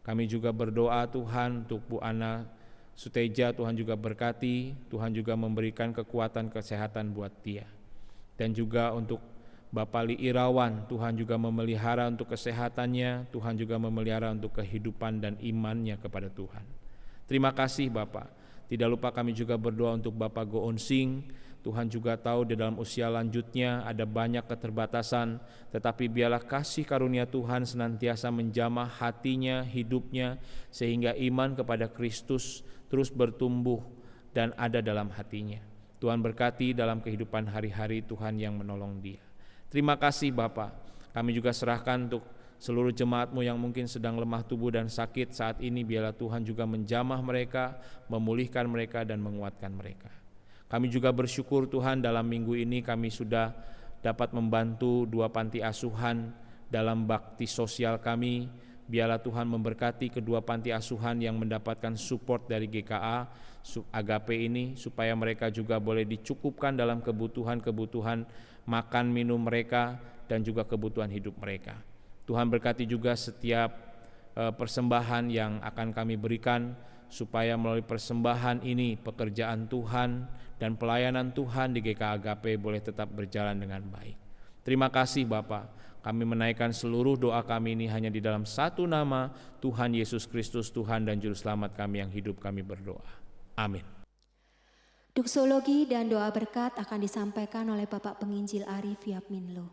Kami juga berdoa Tuhan untuk Bu Ana Suteja, Tuhan juga berkati, Tuhan juga memberikan kekuatan kesehatan buat dia. Dan juga untuk Bapak Li Irawan, Tuhan juga memelihara untuk kesehatannya, Tuhan juga memelihara untuk kehidupan dan imannya kepada Tuhan. Terima kasih Bapak. Tidak lupa kami juga berdoa untuk Bapak Go On Sing. Tuhan juga tahu di dalam usia lanjutnya ada banyak keterbatasan, tetapi biarlah kasih karunia Tuhan senantiasa menjamah hatinya, hidupnya, sehingga iman kepada Kristus terus bertumbuh dan ada dalam hatinya. Tuhan berkati dalam kehidupan hari-hari Tuhan yang menolong dia. Terima kasih Bapa. Kami juga serahkan untuk seluruh jemaat-Mu yang mungkin sedang lemah tubuh dan sakit saat ini. Biarlah Tuhan juga menjamah mereka, memulihkan mereka, dan menguatkan mereka. Kami juga bersyukur Tuhan, dalam minggu ini kami sudah dapat membantu 2 panti asuhan dalam bakti sosial kami. Biarlah Tuhan memberkati kedua panti asuhan yang mendapatkan support dari GKA Agape ini, supaya mereka juga boleh dicukupkan dalam kebutuhan-kebutuhan makan minum mereka dan juga kebutuhan hidup mereka. Tuhan berkati juga setiap persembahan yang akan kami berikan, supaya melalui persembahan ini pekerjaan Tuhan dan pelayanan Tuhan di GKA Agape boleh tetap berjalan dengan baik. Terima kasih Bapa. Kami menaikkan seluruh doa kami ini hanya di dalam satu nama, Tuhan Yesus Kristus, Tuhan dan Juru Selamat kami yang hidup, kami berdoa. Amin. Doksologi dan doa berkat akan disampaikan oleh Bapak Penginjil Arif Yapminlo.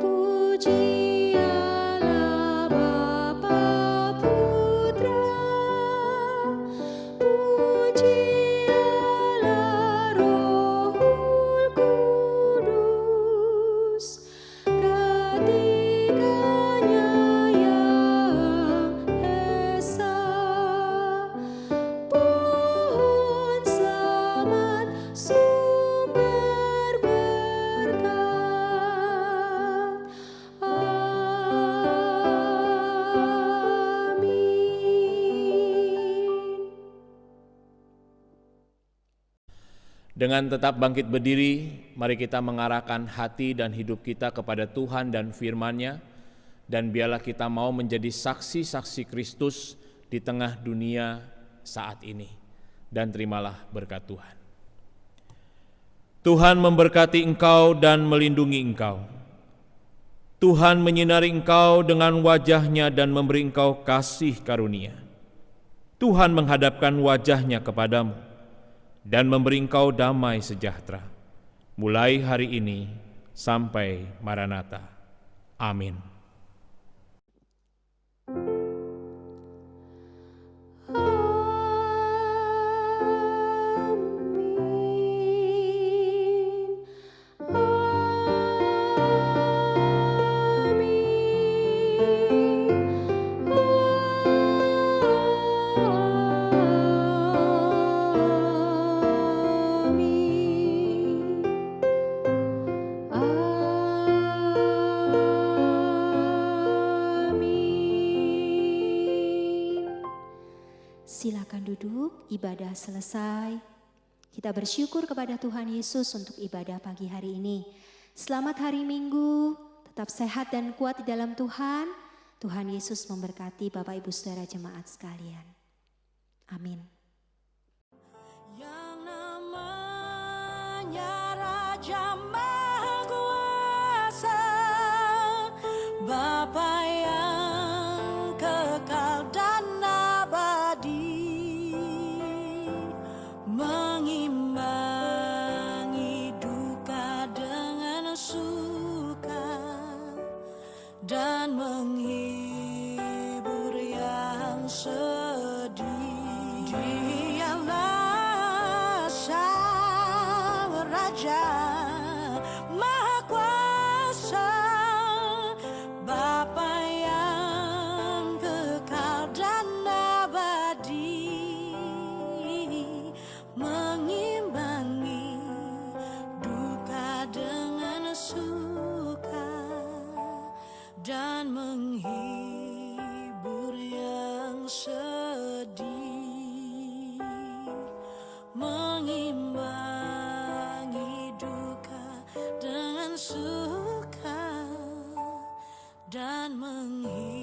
Kau Dengan tetap bangkit berdiri, mari kita mengarahkan hati dan hidup kita kepada Tuhan dan firman-Nya, dan biarlah kita mau menjadi saksi-saksi Kristus di tengah dunia saat ini. Dan terimalah berkat Tuhan. Tuhan memberkati engkau dan melindungi engkau. Tuhan menyinari engkau dengan wajah-Nya dan memberi engkau kasih karunia. Tuhan menghadapkan wajah-Nya kepadamu dan memberi engkau damai sejahtera, mulai hari ini sampai Maranatha. Amin. Silakan duduk, ibadah selesai. Kita bersyukur kepada Tuhan Yesus untuk ibadah pagi hari ini. Selamat hari Minggu, tetap sehat dan kuat di dalam Tuhan. Tuhan Yesus memberkati Bapak Ibu Saudara jemaat sekalian. Amin. Yang namanya Raja Maha Kuasa, Bapa yang kekal dan abadi, mengimbangi duka dengan suka dan menghibur yang sedih. Dialah Sang Raja Maha Kuasa, Bapa yang kekal dan abadi, mengimbangi duka dengan suka dan menghibur yang sedih, mengimbangi duka dengan suka dan menghibur